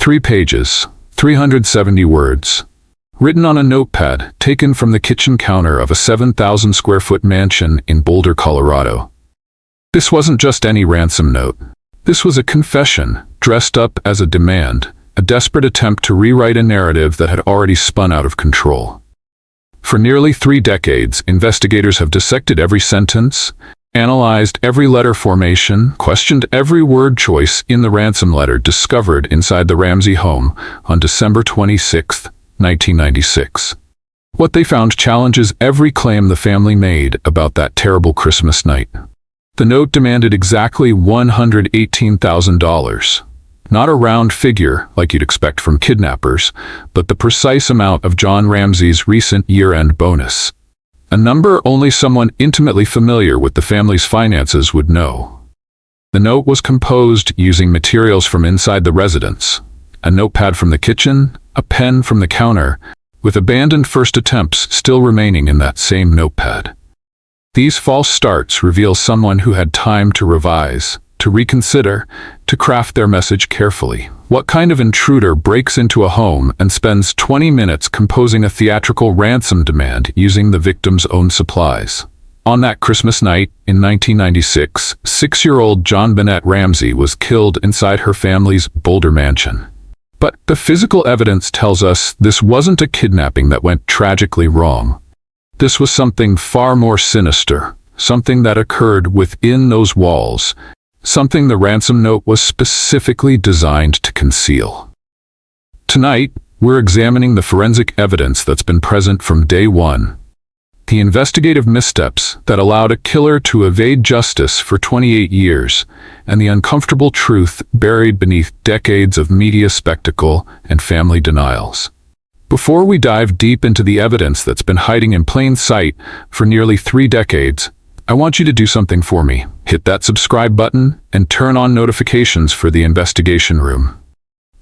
3 pages, 370 words. Written on a notepad taken from the kitchen counter of a 7,000 square foot mansion in Boulder, Colorado. This wasn't just any ransom note. This was a confession, dressed up as a demand, a desperate attempt to rewrite a narrative that had already spun out of control. For nearly 3 decades, investigators have dissected every sentence, analyzed every letter formation, questioned every word choice in the ransom letter discovered inside the Ramsey home on December 26, 1996. What they found challenges every claim the family made about that terrible Christmas night. The note demanded exactly $118,000. Not a round figure like you'd expect from kidnappers, but the precise amount of John Ramsey's recent year-end bonus. A number only someone intimately familiar with the family's finances would know. The note was composed using materials from inside the residence, a notepad from the kitchen, a pen from the counter, with abandoned first attempts still remaining in that same notepad. These false starts reveal someone who had time to revise, to reconsider, to craft their message carefully. What kind of intruder breaks into a home and spends 20 minutes composing a theatrical ransom demand using the victim's own supplies? On that Christmas night in 1996, 6-year-old JonBenét Ramsey was killed inside her family's Boulder mansion. But the physical evidence tells us this wasn't a kidnapping that went tragically wrong. This was something far more sinister, something that occurred within those walls, something the ransom note was specifically designed to conceal. Tonight, we're examining the forensic evidence that's been present from day one. The investigative missteps that allowed a killer to evade justice for 28 years, and the uncomfortable truth buried beneath decades of media spectacle and family denials. Before we dive deep into the evidence that's been hiding in plain sight for nearly 3 decades, I want you to do something for me. Hit that subscribe button and turn on notifications for the investigation room.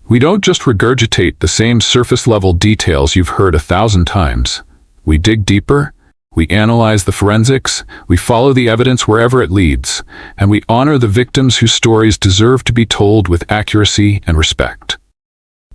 We don't just regurgitate the same surface-level details you've heard 1,000 times. We dig deeper, we analyze the forensics, we follow the evidence wherever it leads, and we honor the victims whose stories deserve to be told with accuracy and respect.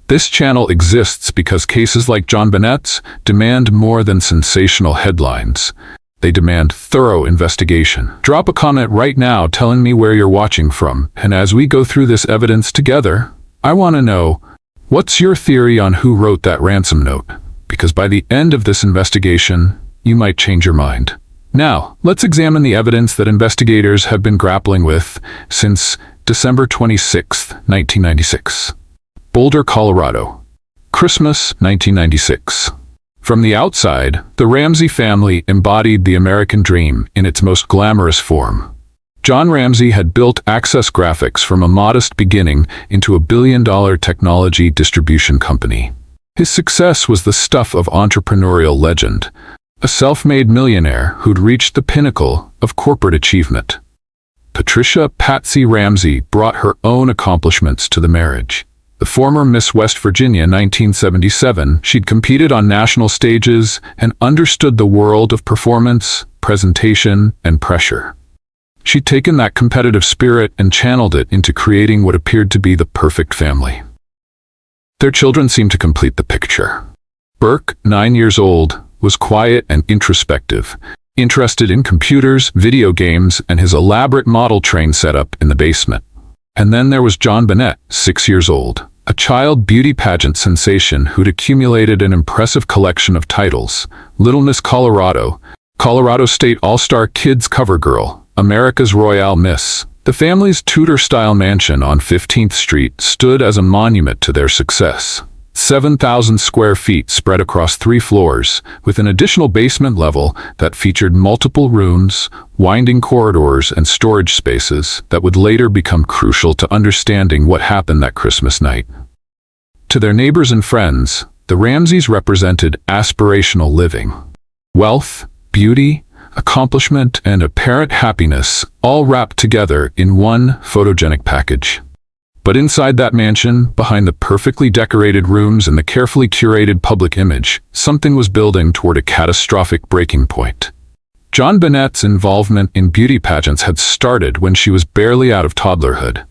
This channel exists because cases like JonBenét's demand more than sensational headlines. They demand thorough investigation. Drop a comment right now telling me where you're watching from, and as we go through this evidence together, I want to know, what's your theory on who wrote that ransom note? Because by the end of this investigation, you might change your mind. Now, let's examine the evidence that investigators have been grappling with since December 26, 1996. Boulder, Colorado. Christmas, 1996. From the outside, the Ramsey family embodied the American dream in its most glamorous form. John Ramsey had built Access Graphics from a modest beginning into a billion-dollar technology distribution company. His success was the stuff of entrepreneurial legend, a self-made millionaire who'd reached the pinnacle of corporate achievement. Patricia "Patsy" Ramsey brought her own accomplishments to the marriage. The former Miss West Virginia 1977, she'd competed on national stages and understood the world of performance, presentation, and pressure. She'd taken that competitive spirit and channeled it into creating what appeared to be the perfect family. Their children seemed to complete the picture. Burke, 9 years old, was quiet and introspective, interested in computers, video games, and his elaborate model train setup in the basement. And then there was JonBenét, 6 years old, a child beauty pageant sensation who'd accumulated an impressive collection of titles: Little Miss Colorado, Colorado State All-Star Kids Cover Girl, America's Royale Miss. The family's Tudor-style mansion on 15th Street stood as a monument to their success. 7,000 square feet spread across 3 floors, with an additional basement level that featured multiple rooms, winding corridors, and storage spaces that would later become crucial to understanding what happened that Christmas night. To their neighbors and friends, the Ramseys represented aspirational living. Wealth, beauty, accomplishment, and apparent happiness all wrapped together in one photogenic package. But inside that mansion, behind the perfectly decorated rooms and the carefully curated public image, something was building toward a catastrophic breaking point. JonBenét's involvement in beauty pageants had started when she was barely out of toddlerhood.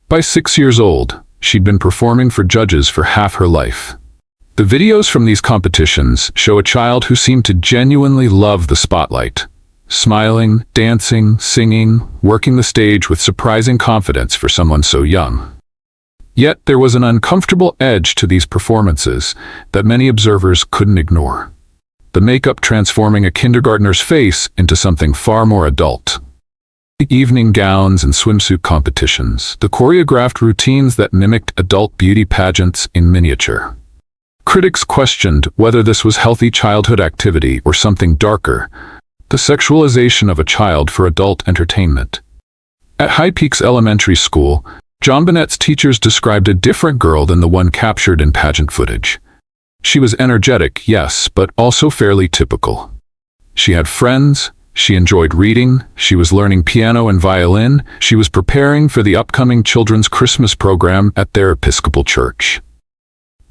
By 6 years old, she'd been performing for judges for half her life. The videos from these competitions show a child who seemed to genuinely love the spotlight, smiling, dancing, singing, working the stage with surprising confidence for someone so young. Yet there was an uncomfortable edge to these performances that many observers couldn't ignore. The makeup transforming a kindergartner's face into something far more adult. The evening gowns and swimsuit competitions, the choreographed routines that mimicked adult beauty pageants in miniature. Critics questioned whether this was healthy childhood activity or something darker, the sexualization of a child for adult entertainment. At High Peaks Elementary School, JonBenét's teachers described a different girl than the one captured in pageant footage. She was energetic, yes, but also fairly typical. She had friends, she enjoyed reading, she was learning piano and violin, she was preparing for the upcoming children's Christmas program at their Episcopal church.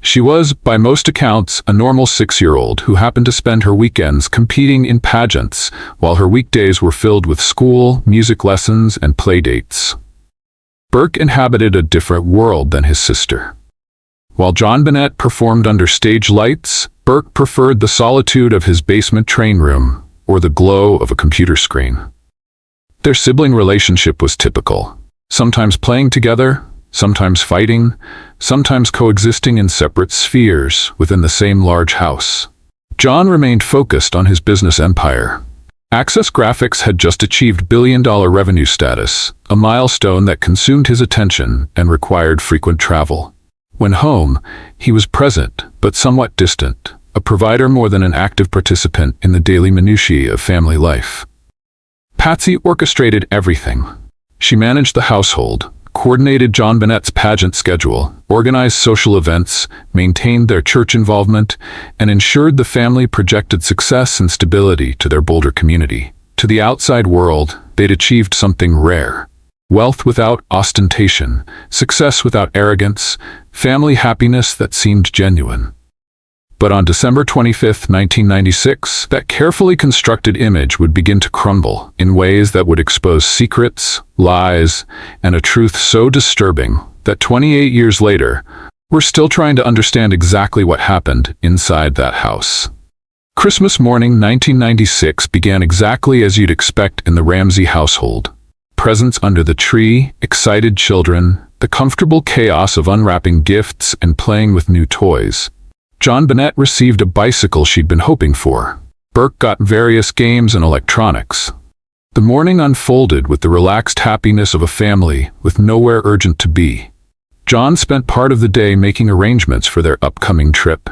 She was, by most accounts, a normal 6-year-old who happened to spend her weekends competing in pageants, while her weekdays were filled with school, music lessons, and play dates. Burke inhabited a different world than his sister. While JonBenét performed under stage lights, Burke preferred the solitude of his basement train room, or the glow of a computer screen. Their sibling relationship was typical, sometimes playing together, sometimes fighting, sometimes coexisting in separate spheres within the same large house. John remained focused on his business empire. Access Graphics had just achieved billion-dollar revenue status, a milestone that consumed his attention and required frequent travel. When home, he was present, but somewhat distant, a provider more than an active participant in the daily minutiae of family life. Patsy orchestrated everything. She managed the household, coordinated JonBenét's pageant schedule, organized social events, maintained their church involvement, and ensured the family projected success and stability to their Boulder community. To the outside world, they'd achieved something rare. Wealth without ostentation, success without arrogance, family happiness that seemed genuine. But on December 25, 1996, that carefully constructed image would begin to crumble in ways that would expose secrets, lies, and a truth so disturbing that 28 years later, we're still trying to understand exactly what happened inside that house. Christmas morning 1996 began exactly as you'd expect in the Ramsey household. Presents under the tree, excited children, the comfortable chaos of unwrapping gifts and playing with new toys. JonBenét received a bicycle she'd been hoping for. Burke got various games and electronics. The morning unfolded with the relaxed happiness of a family with nowhere urgent to be. John spent part of the day making arrangements for their upcoming trip.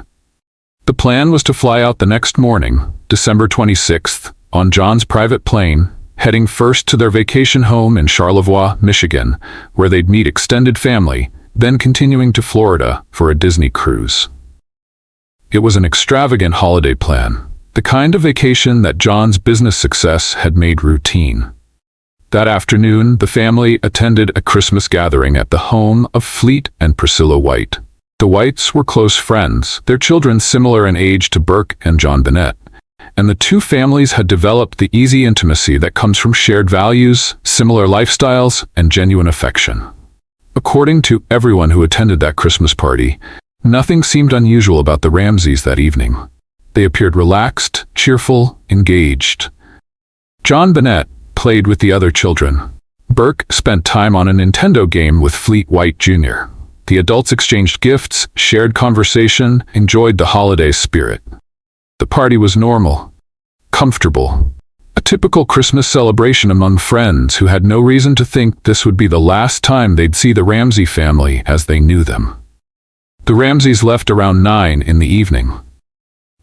The plan was to fly out the next morning, December 26th, on John's private plane, heading first to their vacation home in Charlevoix, Michigan, where they'd meet extended family, then continuing to Florida for a Disney cruise. It was an extravagant holiday plan, the kind of vacation that John's business success had made routine. That afternoon, the family attended a Christmas gathering at the home of Fleet and Priscilla White. The Whites were close friends, their children similar in age to Burke and JonBenét, and the two families had developed the easy intimacy that comes from shared values, similar lifestyles, and genuine affection. According to everyone who attended that Christmas party, nothing seemed unusual about the Ramseys that evening. They appeared relaxed, cheerful, engaged. JonBenét played with the other children. Burke spent time on a Nintendo game with Fleet White Jr. The adults exchanged gifts, shared conversation, enjoyed the holiday spirit. The party was normal, comfortable, a typical Christmas celebration among friends who had no reason to think this would be the last time they'd see the Ramsey family as they knew them. The Ramseys left around 9 in the evening.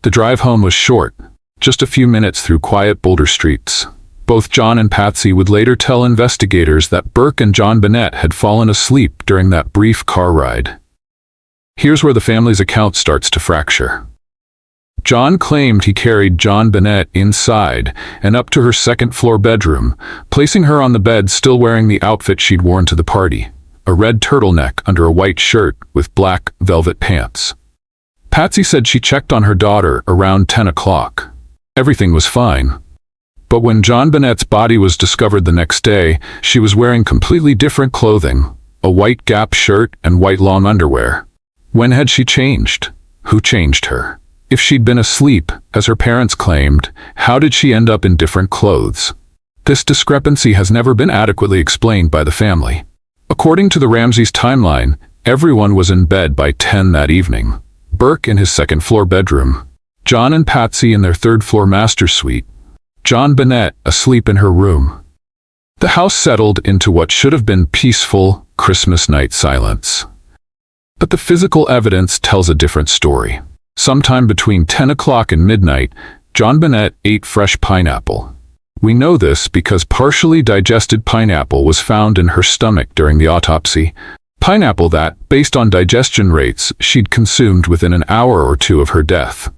The drive home was short, just a few minutes through quiet Boulder streets. Both John and Patsy would later tell investigators that Burke and JonBenét had fallen asleep during that brief car ride. Here's where the family's account starts to fracture. John claimed he carried JonBenét inside and up to her second-floor bedroom, placing her on the bed still wearing the outfit she'd worn to the party. A red turtleneck under a white shirt with black velvet pants. Patsy said she checked on her daughter around 10 o'clock. Everything was fine. But when JonBenét's body was discovered the next day, she was wearing completely different clothing, a white Gap shirt and white long underwear. When had she changed? Who changed her? If she'd been asleep, as her parents claimed, how did she end up in different clothes? This discrepancy has never been adequately explained by the family. According to the Ramseys' timeline, everyone was in bed by 10 that evening. Burke in his second-floor bedroom, John and Patsy in their third-floor master suite, JonBenét asleep in her room. The house settled into what should have been peaceful Christmas night silence. But the physical evidence tells a different story. Sometime between 10 o'clock and midnight, JonBenét ate fresh pineapple. We know this because partially digested pineapple was found in her stomach during the autopsy. Pineapple that, based on digestion rates, she'd consumed within an hour or two of her death.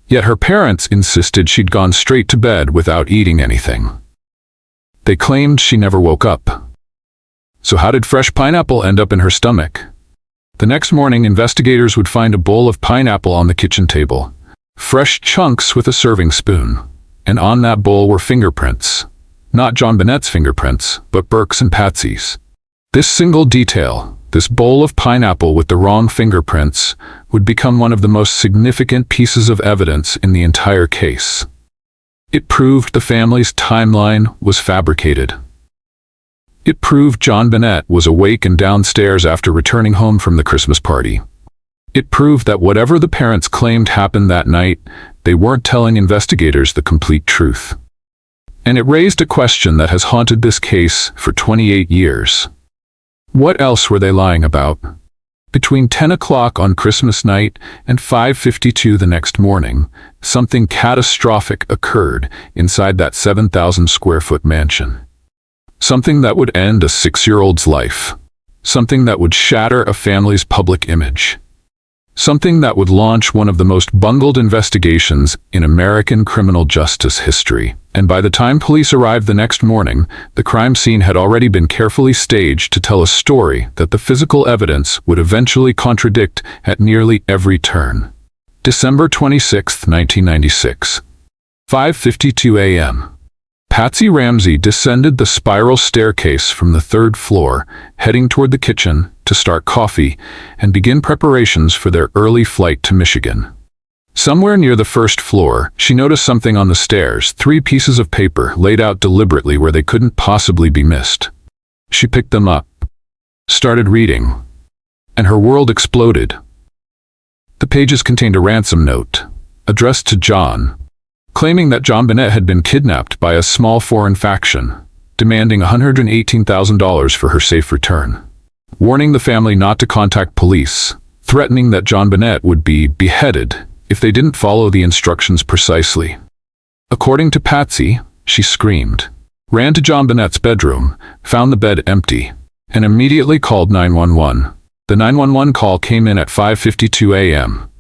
Yet her parents insisted she'd gone straight to bed without eating anything. They claimed she never woke up. So how did fresh pineapple end up in her stomach? The next morning, investigators would find a bowl of pineapple on the kitchen table, fresh chunks with a serving spoon, and on that bowl were fingerprints. Not JonBenét's fingerprints, but Burke's and Patsy's. This single detail, this bowl of pineapple with the wrong fingerprints, would become one of the most significant pieces of evidence in the entire case. It proved the family's timeline was fabricated. It proved JonBenét was awake and downstairs after returning home from the Christmas party. It proved that whatever the parents claimed happened that night, they weren't telling investigators the complete truth. And it raised a question that has haunted this case for 28 years. What else were they lying about? Between 10 o'clock on Christmas night and 5:52 the next morning, something catastrophic occurred inside that 7,000-square-foot mansion. Something that would end a 6-year-old's life. Something that would shatter a family's public image. Something that would launch one of the most bungled investigations in American criminal justice history. And by the time police arrived the next morning, the crime scene had already been carefully staged to tell a story that the physical evidence would eventually contradict at nearly every turn. December 26, 1996. 5:52 a.m. Patsy Ramsey descended the spiral staircase from the third floor, heading toward the kitchen to start coffee and begin preparations for their early flight to Michigan. Somewhere near the first floor, she noticed something on the stairs, 3 pieces of paper laid out deliberately where they couldn't possibly be missed. She picked them up, started reading, and her world exploded. The pages contained a ransom note, addressed to John, claiming that JonBenét had been kidnapped by a small foreign faction, demanding $118,000 for her safe return, warning the family not to contact police, threatening that JonBenét would be beheaded if they didn't follow the instructions precisely. According to Patsy, she screamed, ran to JonBenét's bedroom, found the bed empty, and immediately called 911. The 911 call came in at 5:52 a.m.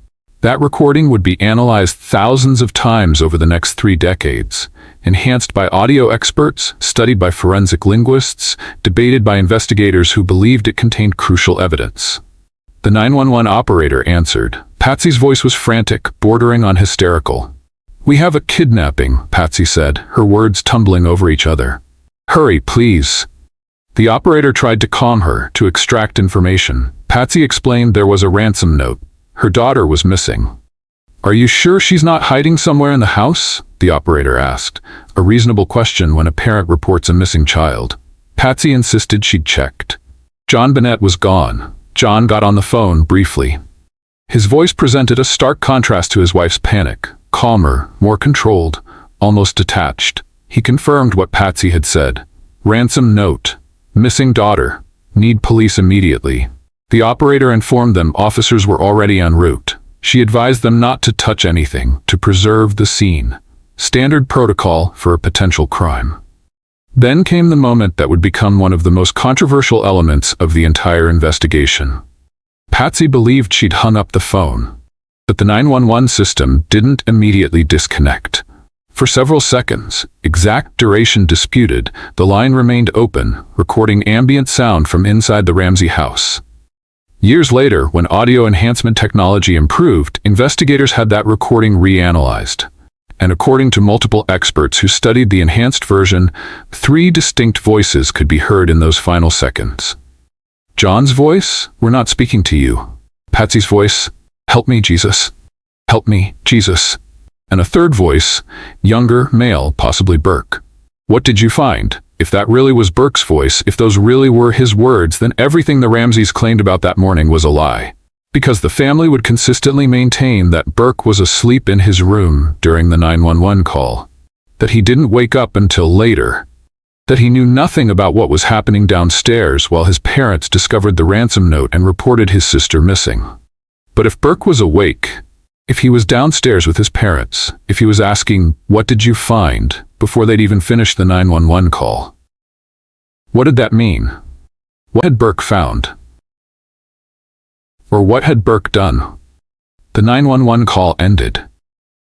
That recording would be analyzed thousands of times over the next 3 decades, enhanced by audio experts, studied by forensic linguists, debated by investigators who believed it contained crucial evidence. The 911 operator answered. Patsy's voice was frantic, bordering on hysterical. "We have a kidnapping," Patsy said, her words tumbling over each other. "Hurry, please." The operator tried to calm her, to extract information. Patsy explained there was a ransom note. Her daughter was missing. "Are you sure she's not hiding somewhere in the house?" the operator asked, a reasonable question when a parent reports a missing child. Patsy insisted she'd checked. JonBenét was gone. John got on the phone briefly. His voice presented a stark contrast to his wife's panic, calmer, more controlled, almost detached. He confirmed what Patsy had said. Ransom note. Missing daughter. Need police immediately. The operator informed them officers were already en route. She advised them not to touch anything, to preserve the scene. Standard protocol for a potential crime. Then came the moment that would become one of the most controversial elements of the entire investigation. Patsy believed she'd hung up the phone, but the 911 system didn't immediately disconnect. For several seconds, exact duration disputed, the line remained open, recording ambient sound from inside the Ramsey house. Years later, when audio enhancement technology improved, investigators had that recording reanalyzed. And according to multiple experts who studied the enhanced version, 3 distinct voices could be heard in those final seconds. John's voice, "We're not speaking to you." Patsy's voice, "Help me, Jesus. Help me, Jesus." And a third voice, younger, male, possibly Burke. "What did you find?" If that really was Burke's voice, if those really were his words, then everything the Ramseys claimed about that morning was a lie. Because the family would consistently maintain that Burke was asleep in his room during the 911 call, that he didn't wake up until later, that he knew nothing about what was happening downstairs while his parents discovered the ransom note and reported his sister missing. But if Burke was awake, if he was downstairs with his parents, if he was asking, "What did you find?" before they'd even finished the 911 call, what did that mean? What had Burke found? Or what had Burke done? The 911 call ended,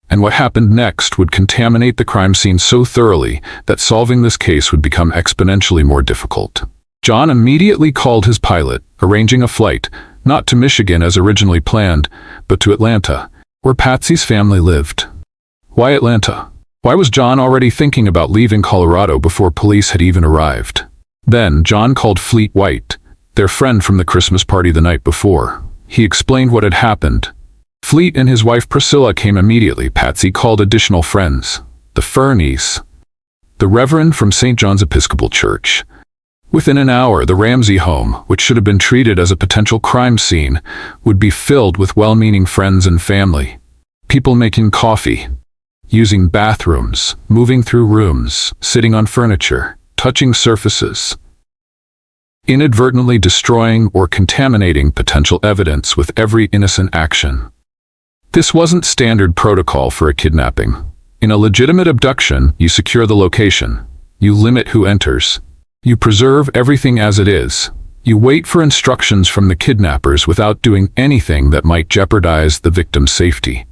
and what happened next would contaminate the crime scene so thoroughly that solving this case would become exponentially more difficult. John immediately called his pilot, arranging a flight, not to Michigan as originally planned, but to Atlanta, where Patsy's family lived. Why Atlanta? Why was John already thinking about leaving Colorado before police had even arrived? Then John called Fleet White, their friend from the Christmas party the night before. He explained what had happened. Fleet and his wife Priscilla came immediately. Patsy called additional friends, the Fernies, the Reverend from St. John's Episcopal Church. Within an hour, the Ramsey home, which should have been treated as a potential crime scene, would be filled with well-meaning friends and family. People making coffee, using bathrooms, moving through rooms, sitting on furniture, touching surfaces, inadvertently destroying or contaminating potential evidence with every innocent action. This wasn't standard protocol for a kidnapping. In a legitimate abduction, you secure the location, you limit who enters, you preserve everything as it is, you wait for instructions from the kidnappers without doing anything that might jeopardize the victim's safety.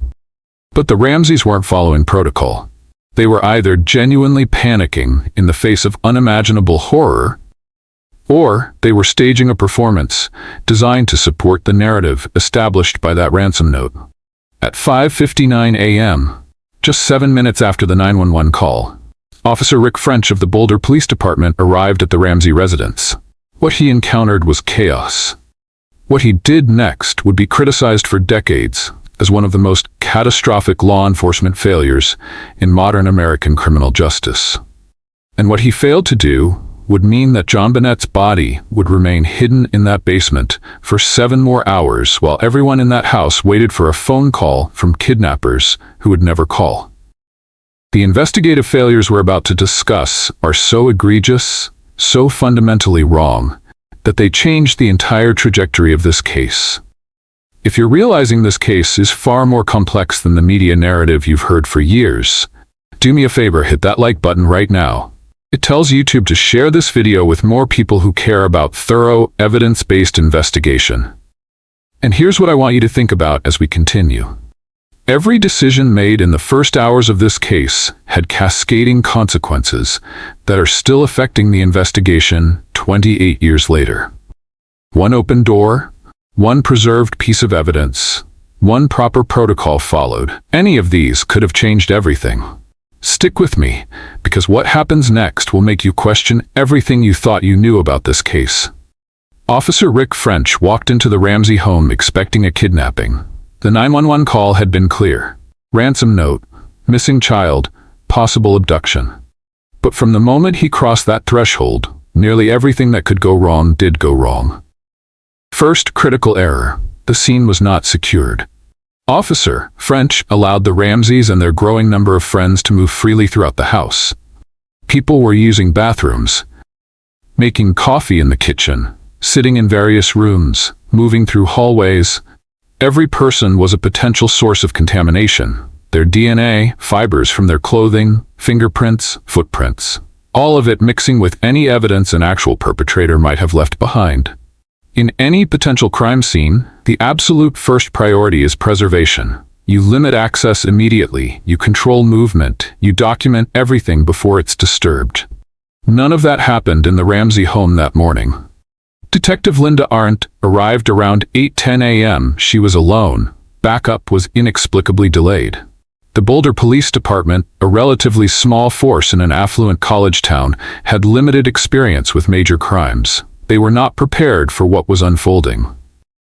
But the Ramseys weren't following protocol. They were either genuinely panicking in the face of unimaginable horror, or they were staging a performance designed to support the narrative established by that ransom note. At 5:59 a.m., just 7 minutes after the 911 call, Officer Rick French of the Boulder Police Department arrived at the Ramsey residence. What he encountered was chaos. What he did next would be criticized for decades as one of the most catastrophic law enforcement failures in modern American criminal justice. And what he failed to do would mean that JonBenét's body would remain hidden in that basement for 7 more hours while everyone in that house waited for a phone call from kidnappers who would never call. The investigative failures we're about to discuss are so egregious, so fundamentally wrong, that they changed the entire trajectory of this case. If you're realizing this case is far more complex than the media narrative you've heard for years, do me a favor, hit that like button right now. It tells YouTube to share this video with more people who care about thorough, evidence-based investigation. And here's what I want you to think about as we continue. Every decision made in the first hours of this case had cascading consequences that are still affecting the investigation 28 years later. One open door, one preserved piece of evidence, one proper protocol followed. Any of these could have changed everything. Stick with me, because what happens next will make you question everything you thought you knew about this case. Officer Rick French walked into the Ramsey home expecting a kidnapping. The 911 call had been clear. Ransom note, missing child, possible abduction. But from the moment he crossed that threshold, nearly everything that could go wrong did go wrong. First critical error: the scene was not secured. Officer French allowed the Ramseys and their growing number of friends to move freely throughout the house. People were using bathrooms, making coffee in the kitchen, sitting in various rooms, moving through hallways. Every person was a potential source of contamination. Their DNA, fibers from their clothing, fingerprints, footprints, all of it mixing with any evidence an actual perpetrator might have left behind. In any potential crime scene, the absolute first priority is preservation. You limit access immediately, you control movement, you document everything before it's disturbed. None of that happened in the Ramsey home that morning. Detective Linda Arndt arrived around 8:10 a.m. She was alone. Backup was inexplicably delayed. The Boulder Police Department, a relatively small force in an affluent college town, had limited experience with major crimes. They were not prepared for what was unfolding.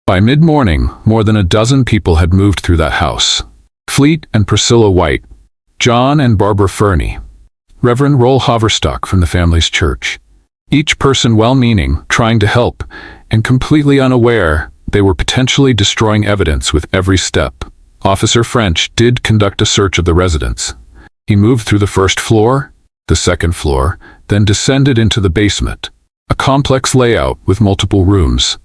By mid-morning, more than a dozen people had moved through that house. Fleet and Priscilla White, John and Barbara Fernie, Reverend Roll Haverstock from the family's church. Each person well-meaning, trying to help, and completely unaware they were potentially destroying evidence with every step. Officer French did conduct a search of the residence. He moved through the first floor, the second floor, then descended into the basement, a complex layout with multiple rooms.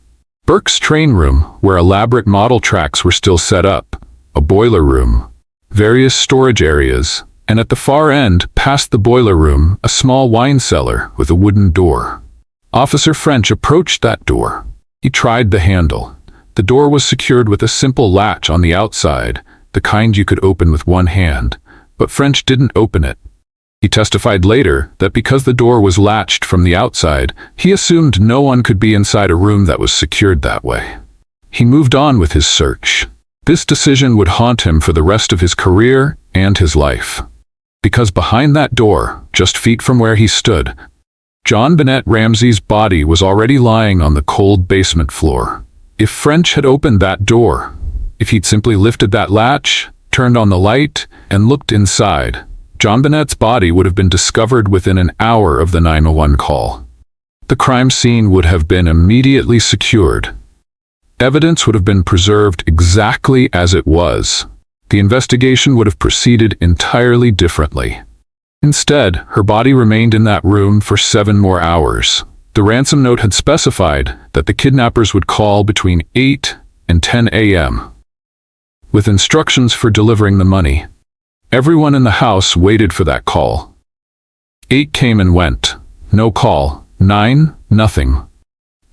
Burke's train room, where elaborate model tracks were still set up, a boiler room, various storage areas, and at the far end, past the boiler room, a small wine cellar with a wooden door. Officer French approached that door. He tried the handle. The door was secured with a simple latch on the outside, the kind you could open with one hand, but French didn't open it. He testified later that because the door was latched from the outside, he assumed no one could be inside a room that was secured that way. He moved on with his search. This decision would haunt him for the rest of his career and his life. Because behind that door, just feet from where he stood, JonBenét Ramsey's body was already lying on the cold basement floor. If French had opened that door, if he'd simply lifted that latch, turned on the light, and looked inside, JonBenét's body would have been discovered within an hour of the 911 call. The crime scene would have been immediately secured. Evidence would have been preserved exactly as it was. The investigation would have proceeded entirely differently. Instead, her body remained in that room for 7 more hours. The ransom note had specified that the kidnappers would call between 8 and 10 a.m. with instructions for delivering the money. Everyone in the house waited for that call. 8 came and went. No call. 9, nothing.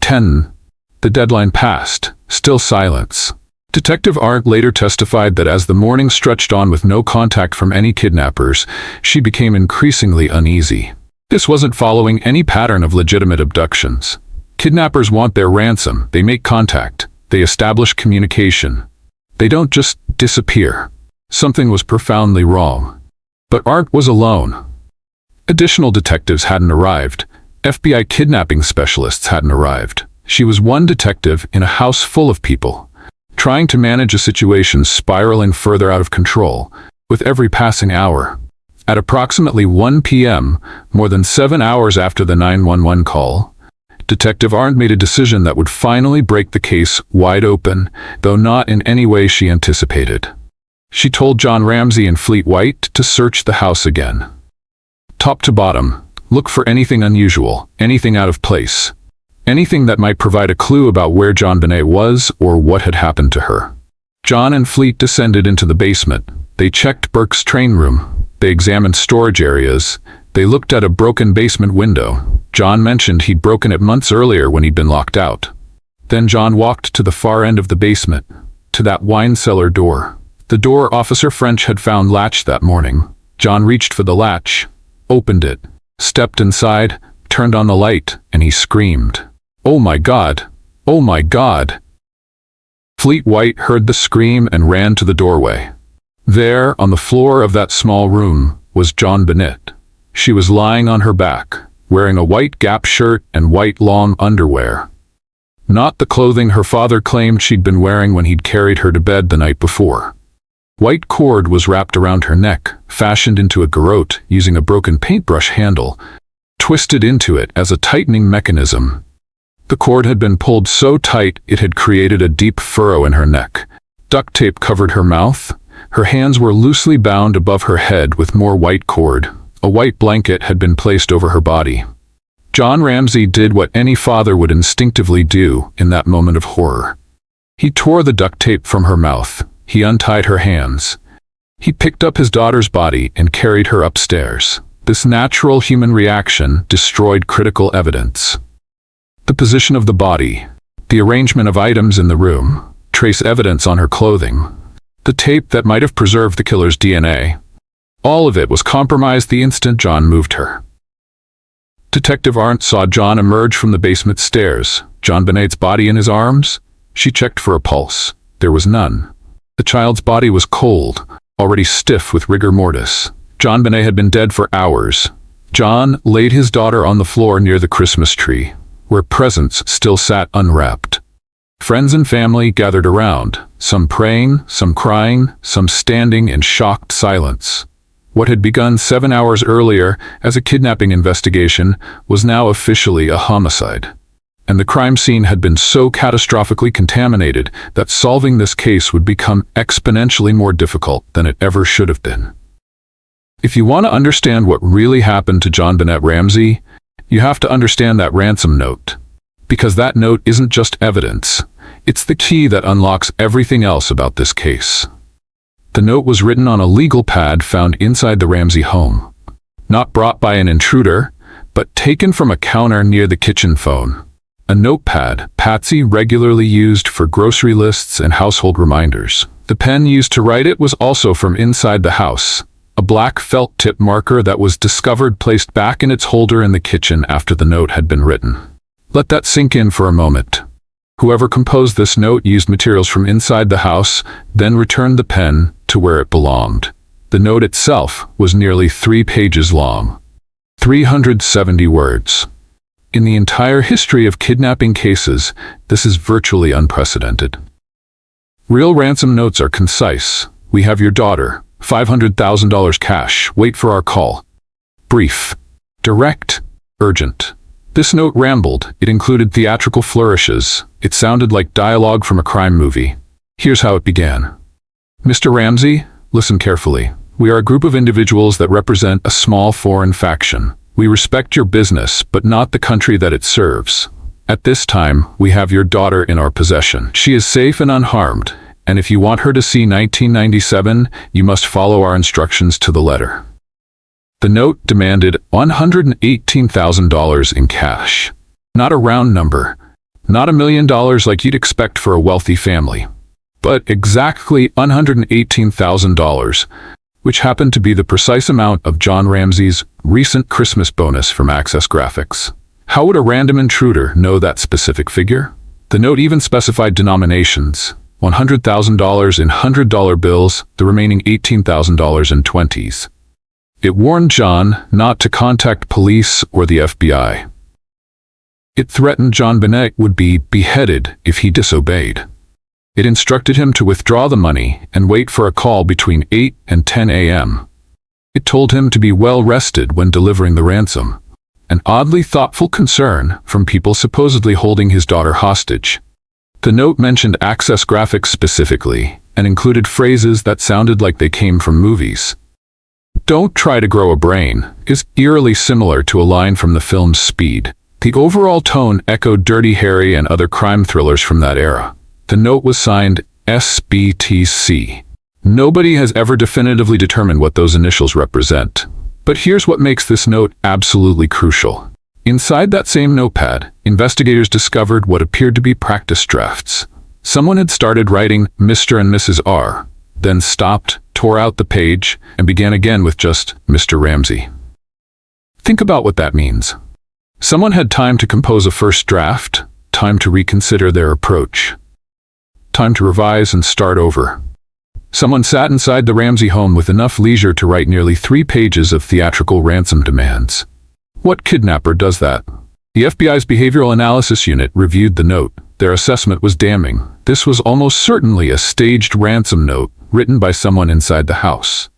10, the deadline passed. Still silence. Detective Arndt later testified that as the morning stretched on with no contact from any kidnappers, she became increasingly uneasy. This wasn't following any pattern of legitimate abductions. Kidnappers want their ransom, they make contact, they establish communication. They don't just disappear. Something was profoundly wrong. But Arndt was alone. Additional detectives hadn't arrived. FBI kidnapping specialists hadn't arrived. She was one detective in a house full of people, trying to manage a situation spiraling further out of control with every passing hour. At approximately 1 p.m., more than 7 hours after the 911 call, Detective Arndt made a decision that would finally break the case wide open, though not in any way she anticipated. She told John Ramsey and Fleet White to search the house again. Top to bottom, look for anything unusual, anything out of place. Anything that might provide a clue about where JonBenét was or what had happened to her. John and Fleet descended into the basement. They checked Burke's train room. They examined storage areas. They looked at a broken basement window. John mentioned he'd broken it months earlier when he'd been locked out. Then John walked to the far end of the basement, to that wine cellar door. The door Officer French had found latched that morning. John reached for the latch, opened it, stepped inside, turned on the light, and he screamed. "Oh my God! Oh my God!" Fleet White heard the scream and ran to the doorway. There, on the floor of that small room, was JonBenét. She was lying on her back, wearing a white Gap shirt and white long underwear. Not the clothing her father claimed she'd been wearing when he'd carried her to bed the night before. White cord was wrapped around her neck, fashioned into a garrote using a broken paintbrush handle, twisted into it as a tightening mechanism. The cord had been pulled so tight it had created a deep furrow in her neck. Duct tape covered her mouth. Her hands were loosely bound above her head with more white cord. A white blanket had been placed over her body. John Ramsey did what any father would instinctively do in that moment of horror. He tore the duct tape from her mouth. He untied her hands. He picked up his daughter's body and carried her upstairs. This natural human reaction destroyed critical evidence. The position of the body, the arrangement of items in the room, trace evidence on her clothing, the tape that might have preserved the killer's DNA. All of it was compromised the instant John moved her. Detective Arndt saw John emerge from the basement stairs, JonBenét's body in his arms. She checked for a pulse. There was none. The child's body was cold, already stiff with rigor mortis. JonBenét had been dead for hours. John laid his daughter on the floor near the Christmas tree. where presents still sat unwrapped. Friends and family gathered around, some praying, some crying, some standing in shocked silence. What had begun 7 hours earlier as a kidnapping investigation was now officially a homicide. And the crime scene had been so catastrophically contaminated that solving this case would become exponentially more difficult than it ever should have been. If you want to understand what really happened to JonBenét Ramsey, you have to understand that ransom note. Because that note isn't just evidence, it's the key that unlocks everything else about this case. The note was written on a legal pad found inside the Ramsey home. Not brought by an intruder, but taken from a counter near the kitchen phone. A notepad Patsy regularly used for grocery lists and household reminders. The pen used to write it was also from inside the house, a black felt tip marker that was discovered placed back in its holder in the kitchen after the note had been written. Let that sink in for a moment. Whoever composed this note used materials from inside the house, then returned the pen to where it belonged. The note itself was nearly 3 pages long. 370 words. In the entire history of kidnapping cases, this is virtually unprecedented. Real ransom notes are concise. We have your daughter. $500,000 cash. Wait for our call. Brief. Direct. Urgent. This note rambled. It included theatrical flourishes. It sounded like dialogue from a crime movie. Here's how it began. Mr. Ramsey, listen carefully. We are a group of individuals that represent a small foreign faction. We respect your business, but not the country that it serves. At this time, we have your daughter in our possession. She is safe and unharmed, and if you want her to see 1997, you must follow our instructions to the letter. The note demanded $118,000 in cash. Not a round number. Not $1 million like you'd expect for a wealthy family. But exactly $118,000, which happened to be the precise amount of John Ramsey's recent Christmas bonus from Access Graphics. How would a random intruder know that specific figure? The note even specified denominations. $100,000 in $100 bills, the remaining $18,000 in 20s. It warned John not to contact police or the FBI. It threatened JonBenét would be beheaded if he disobeyed. It instructed him to withdraw the money and wait for a call between 8 and 10 a.m. It told him to be well rested when delivering the ransom, an oddly thoughtful concern from people supposedly holding his daughter hostage. The note mentioned Access Graphics specifically and included phrases that sounded like they came from movies. "Don't try to grow a brain" is eerily similar to a line from the film Speed. The overall tone echoed Dirty Harry and other crime thrillers from that era. The note was signed SBTC. Nobody has ever definitively determined what those initials represent. But here's what makes this note absolutely crucial. Inside that same notepad, investigators discovered what appeared to be practice drafts. Someone had started writing Mr. and Mrs. R, then stopped, tore out the page, and began again with just Mr. Ramsey. Think about what that means. Someone had time to compose a first draft, time to reconsider their approach, time to revise and start over. Someone sat inside the Ramsey home with enough leisure to write nearly 3 pages of theatrical ransom demands. What kidnapper does that? The FBI's Behavioral Analysis Unit reviewed the note. Their assessment was damning. This was almost certainly a staged ransom note written by someone inside the house.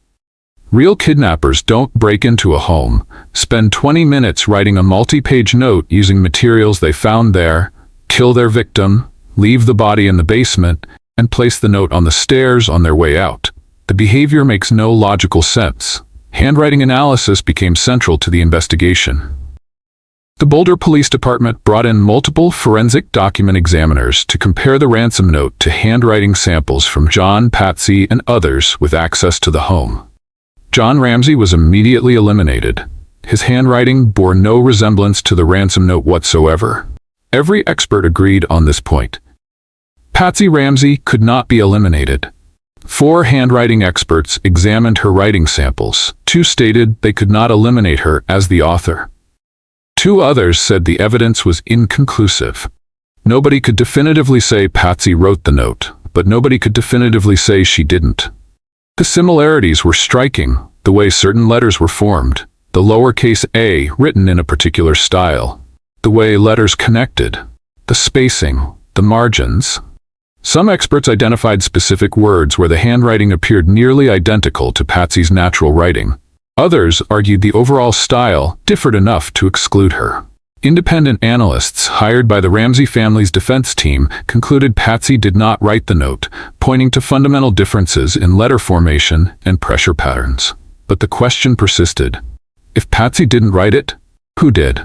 Real kidnappers don't break into a home, spend 20 minutes writing a multi-page note using materials they found there, kill their victim, leave the body in the basement, and place the note on the stairs on their way out. The behavior makes no logical sense. Handwriting analysis became central to the investigation. The Boulder Police Department brought in multiple forensic document examiners to compare the ransom note to handwriting samples from John, Patsy, and others with access to the home. John Ramsey was immediately eliminated. His handwriting bore no resemblance to the ransom note whatsoever. Every expert agreed on this point. Patsy Ramsey could not be eliminated. 4 handwriting experts examined her writing samples. 2 stated they could not eliminate her as the author. 2 others said the evidence was inconclusive. Nobody could definitively say Patsy wrote the note, but nobody could definitively say she didn't. The similarities were striking, the way certain letters were formed, the lowercase a written in a particular style. The way letters connected, the spacing, the margins. Some experts identified specific words where the handwriting appeared nearly identical to Patsy's natural writing. Others argued the overall style differed enough to exclude her. Independent analysts hired by the Ramsey family's defense team concluded Patsy did not write the note, pointing to fundamental differences in letter formation and pressure patterns. But the question persisted. If Patsy didn't write it, who did?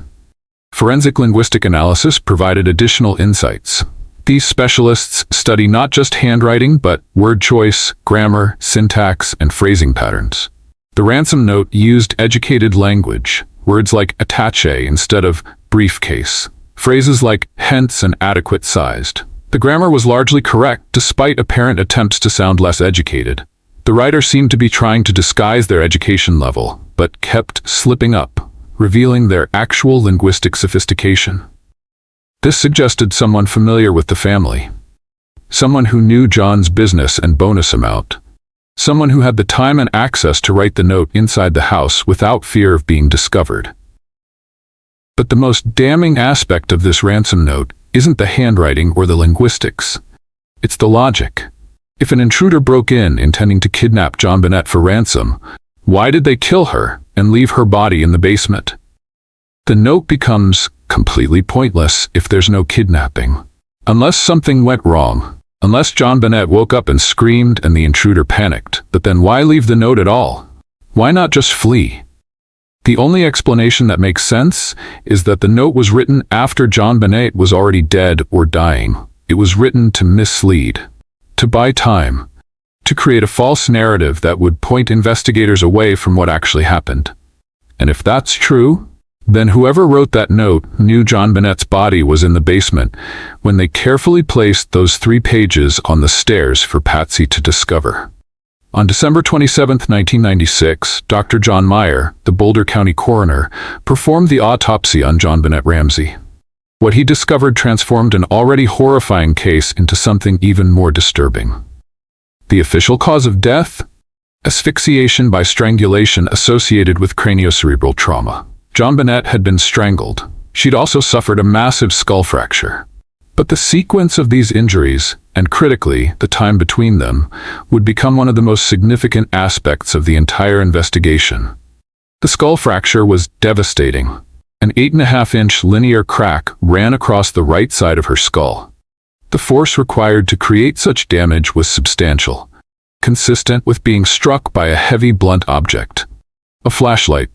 Forensic linguistic analysis provided additional insights. These specialists study not just handwriting, but word choice, grammar, syntax, and phrasing patterns. The Ransom note used educated language, words like attaché instead of briefcase, phrases like hence and adequate sized. The grammar was largely correct despite apparent attempts to sound less educated. The writer seemed to be trying to disguise their education level, but kept slipping up, revealing their actual linguistic sophistication. This suggested someone familiar with the family. Someone who knew John's business and bonus amount. Someone who had the time and access to write the note inside the house without fear of being discovered. But the most damning aspect of this ransom note isn't the handwriting or the linguistics. It's the logic. If an intruder broke in intending to kidnap JonBenét for ransom, why did they kill her and leave her body in the basement? The note becomes completely pointless if there's no kidnapping. Unless something went wrong. Unless JonBenét woke up and screamed and the intruder panicked. But then why leave the note at all? Why not just flee? The only explanation that makes sense is that the note was written after JonBenét was already dead or dying. It was written to mislead, to buy time, to create a false narrative that would point investigators away from what actually happened. And if that's true, then whoever wrote that note knew JonBenét's body was in the basement when they carefully placed those 3 pages on the stairs for Patsy to discover. On December 27, 1996, Dr. John Meyer, the Boulder County coroner, performed the autopsy on JonBenét Ramsey. What he discovered transformed an already horrifying case into something even more disturbing. The official cause of death? Asphyxiation by strangulation associated with craniocerebral trauma. JonBenét had been strangled. She'd also suffered a massive skull fracture. But the sequence of these injuries, and critically, the time between them, would become one of the most significant aspects of the entire investigation. The skull fracture was devastating. An 8.5-inch linear crack ran across the right side of her skull. The force required to create such damage was substantial, consistent with being struck by a heavy blunt object. A flashlight,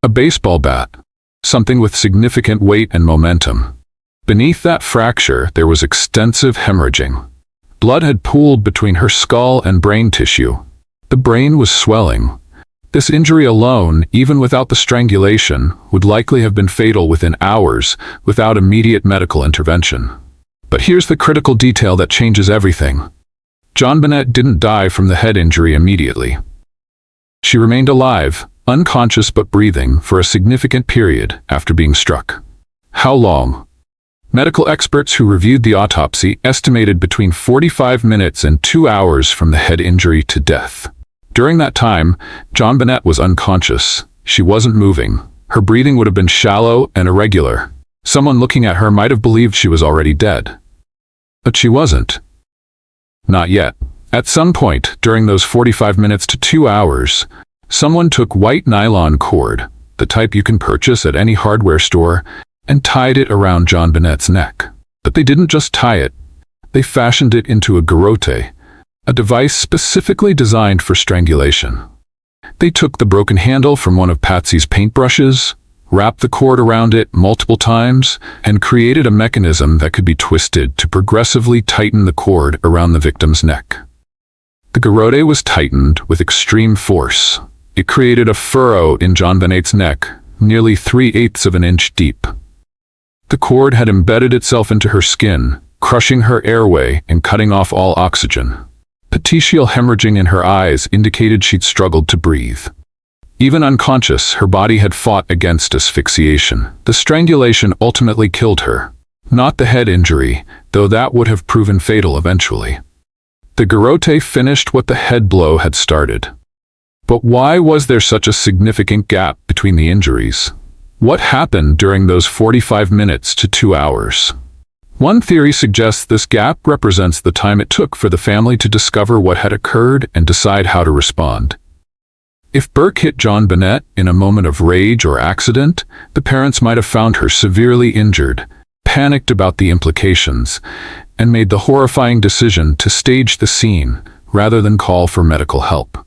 a baseball bat, something with significant weight and momentum. Beneath that fracture, there was extensive hemorrhaging. Blood had pooled between her skull and brain tissue. The brain was swelling. This injury alone, even without the strangulation, would likely have been fatal within hours without immediate medical intervention. But here's the critical detail that changes everything. JonBenét didn't die from the head injury immediately. She remained alive, unconscious but breathing, for a significant period after being struck. How long? Medical experts who reviewed the autopsy estimated between 45 minutes and 2 hours from the head injury to death. During that time, JonBenét was unconscious. She wasn't moving. Her breathing would have been shallow and irregular. Someone looking at her might have believed she was already dead. But she wasn't. Not yet. At some point, during those 45 minutes to 2 hours, someone took white nylon cord, the type you can purchase at any hardware store, and tied it around JonBenét's neck. But they didn't just tie it. They fashioned it into a garrote, a device specifically designed for strangulation. They took the broken handle from one of Patsy's paintbrushes, wrapped the cord around it multiple times, and created a mechanism that could be twisted to progressively tighten the cord around the victim's neck. The garrote was tightened with extreme force. It created a furrow in JonBenét's neck, nearly 3/8 of an inch deep. The cord had embedded itself into her skin, crushing her airway and cutting off all oxygen. Petechial hemorrhaging in her eyes indicated she'd struggled to breathe. Even unconscious, her body had fought against asphyxiation. The strangulation ultimately killed her. Not the head injury, though that would have proven fatal eventually. The garrote finished what the head blow had started. But why was there such a significant gap between the injuries? What happened during those 45 minutes to 2 hours? One theory suggests this gap represents the time it took for the family to discover what had occurred and decide how to respond. If Burke hit JonBenét in a moment of rage or accident, the parents might have found her severely injured, panicked about the implications, and made the horrifying decision to stage the scene rather than call for medical help.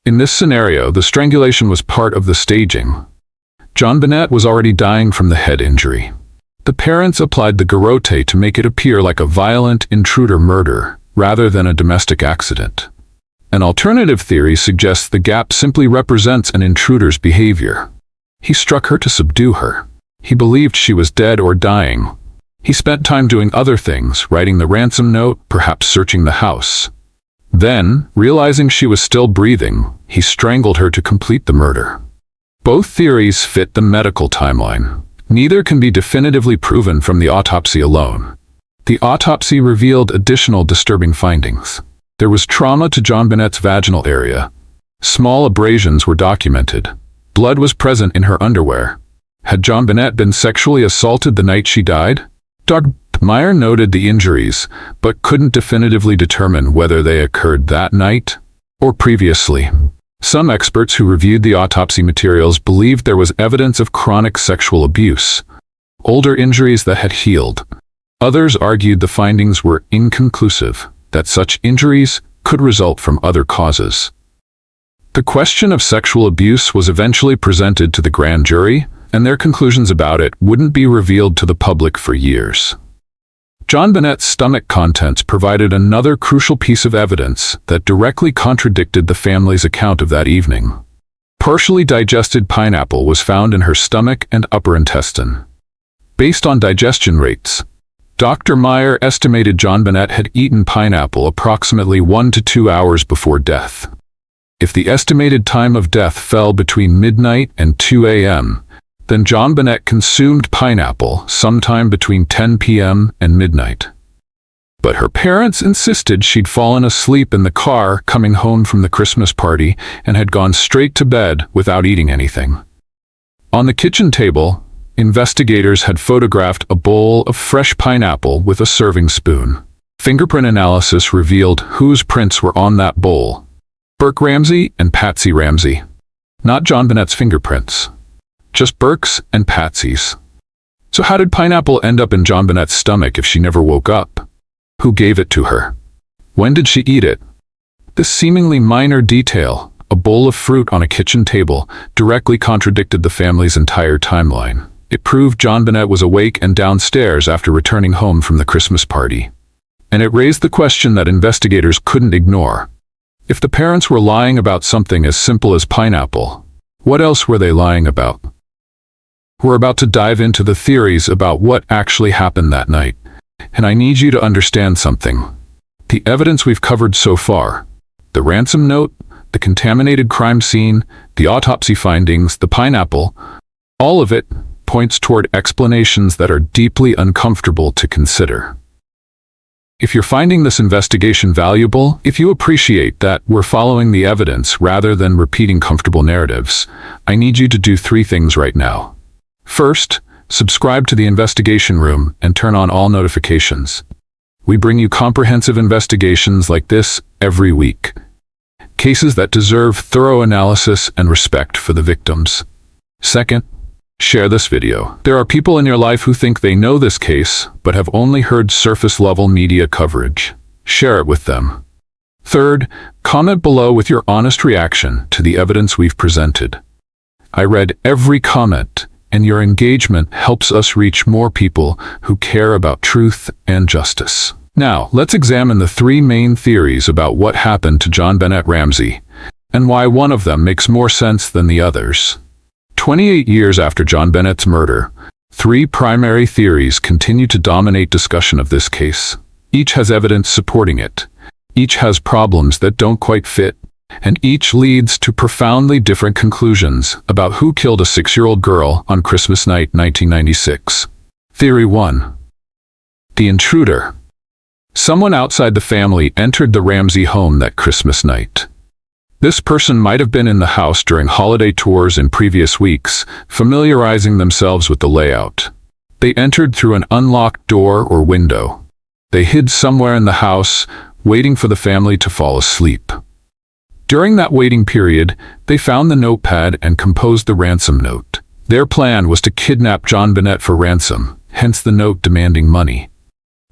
In this scenario, the strangulation was part of the staging. JonBenét was already dying from the head injury. The parents applied the garrote to make it appear like a violent intruder murder rather than a domestic accident. An alternative theory suggests the gap simply represents an intruder's behavior. He struck her to subdue her. He believed she was dead or dying. He spent time doing other things, writing the ransom note, perhaps searching the house. Then, realizing she was still breathing, he strangled her to complete the murder. Both theories fit the medical timeline. Neither can be definitively proven from the autopsy alone. The autopsy revealed additional disturbing findings. There was trauma to JonBenét's vaginal area. Small abrasions were documented. Blood was present in her underwear. Had JonBenét been sexually assaulted the night she died? Dr. Meyer noted the injuries, but couldn't definitively determine whether they occurred that night or previously. Some experts who reviewed the autopsy materials believed there was evidence of chronic sexual abuse, older injuries that had healed. Others argued the findings were inconclusive, that such injuries could result from other causes. The question of sexual abuse was eventually presented to the grand jury, and their conclusions about it wouldn't be revealed to the public for years. JonBenét's stomach contents provided another crucial piece of evidence that directly contradicted the family's account of that evening. Partially digested pineapple was found in her stomach and upper intestine. Based on digestion rates, Dr. Meyer estimated JonBenét had eaten pineapple approximately 1 to 2 hours before death. If the estimated time of death fell between midnight and 2 a.m., then JonBenét consumed pineapple sometime between 10 p.m. and midnight. But her parents insisted she'd fallen asleep in the car coming home from the Christmas party and had gone straight to bed without eating anything. On the kitchen table, investigators had photographed a bowl of fresh pineapple with a serving spoon. Fingerprint analysis revealed whose prints were on that bowl: Burke Ramsey and Patsy Ramsey. Not JonBenét's fingerprints, just Burke's and Patsy's. So how did pineapple end up in JonBenét's stomach if she never woke up? Who gave it to her? When did she eat it? This seemingly minor detail, a bowl of fruit on a kitchen table, directly contradicted the family's entire timeline. It proved JonBenét was awake and downstairs after returning home from the Christmas party. And it raised the question that investigators couldn't ignore. If the parents were lying about something as simple as pineapple, what else were they lying about? We're about to dive into the theories about what actually happened that night. And I need you to understand something. The evidence we've covered so far, the ransom note, the contaminated crime scene, the autopsy findings, the pineapple, all of it points toward explanations that are deeply uncomfortable to consider. If you're finding this investigation valuable, if you appreciate that we're following the evidence rather than repeating comfortable narratives, I need you to do 3 things right now. First, subscribe to the Investigation Room and turn on all notifications. We bring you comprehensive investigations like this every week. Cases that deserve thorough analysis and respect for the victims. Second, share this video. There are people in your life who think they know this case, but have only heard surface-level media coverage. Share it with them. Third, comment below with your honest reaction to the evidence we've presented. I read every comment, and your engagement helps us reach more people who care about truth and justice. Now, let's examine the 3 main theories about what happened to JonBenét Ramsey, and why one of them makes more sense than the others. 28 years after JonBenét's murder, 3 primary theories continue to dominate discussion of this case. Each has evidence supporting it. Each has problems that don't quite fit, and each leads to profoundly different conclusions about who killed a 6-year-old girl on Christmas night 1996. Theory 1. The intruder. Someone outside the family entered the Ramsey home that Christmas night. This person might have been in the house during holiday tours in previous weeks, familiarizing themselves with the layout. They entered through an unlocked door or window. They hid somewhere in the house, waiting for the family to fall asleep. During that waiting period, they found the notepad and composed the ransom note. Their plan was to kidnap JonBenét for ransom, hence the note demanding money.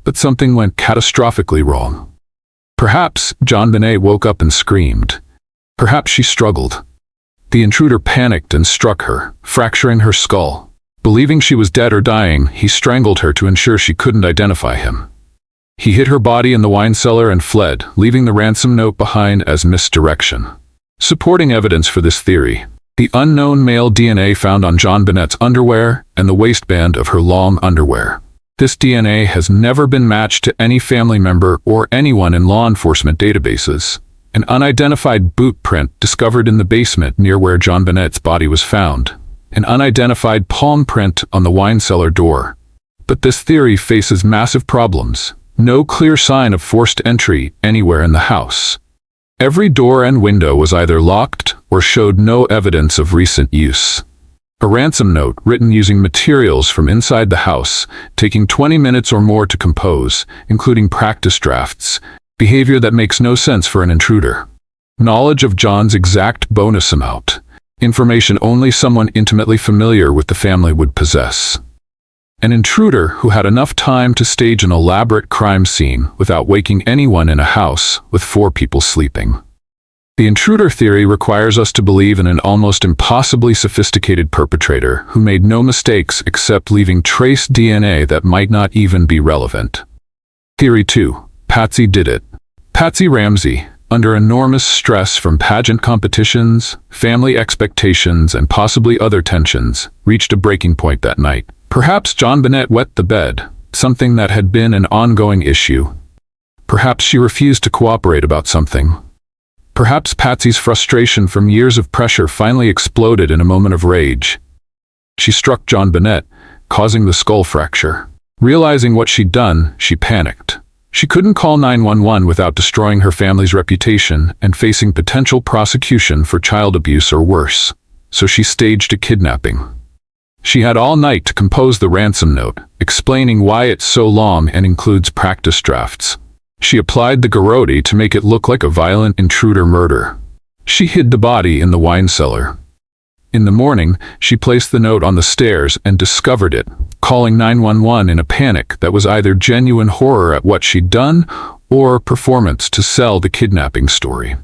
But something went catastrophically wrong. Perhaps JonBenét woke up and screamed. Perhaps she struggled. The intruder panicked and struck her, fracturing her skull. Believing she was dead or dying, he strangled her to ensure she couldn't identify him. He hid her body in the wine cellar and fled, leaving the ransom note behind as misdirection. Supporting evidence for this theory: the unknown male DNA found on JonBenét's underwear and the waistband of her long underwear. This DNA has never been matched to any family member or anyone in law enforcement databases. An unidentified boot print discovered in the basement near where JonBenét's body was found. An unidentified palm print on the wine cellar door. But this theory faces massive problems. No clear sign of forced entry anywhere in the house. Every door and window was either locked or showed no evidence of recent use. A ransom note written using materials from inside the house, taking 20 minutes or more to compose, including practice drafts, behavior that makes no sense for an intruder. Knowledge of John's exact bonus amount, information only someone intimately familiar with the family would possess. An intruder who had enough time to stage an elaborate crime scene without waking anyone in a house with 4 people sleeping. The intruder theory requires us to believe in an almost impossibly sophisticated perpetrator who made no mistakes except leaving trace DNA that might not even be relevant. Theory 2. Patsy Did It. Patsy Ramsey, under enormous stress from pageant competitions, family expectations, and possibly other tensions, reached a breaking point that night. Perhaps JonBenét wet the bed, something that had been an ongoing issue. Perhaps she refused to cooperate about something. Perhaps Patsy's frustration from years of pressure finally exploded in a moment of rage. She struck JonBenét, causing the skull fracture. Realizing what she'd done, she panicked. She couldn't call 911 without destroying her family's reputation and facing potential prosecution for child abuse or worse, so she staged a kidnapping. She had all night to compose the ransom note, explaining why it's so long and includes practice drafts. She applied the garrote to make it look like a violent intruder murder. She hid the body in the wine cellar. In the morning, she placed the note on the stairs and discovered it, calling 911 in a panic that was either genuine horror at what she'd done or performance to sell the kidnapping story.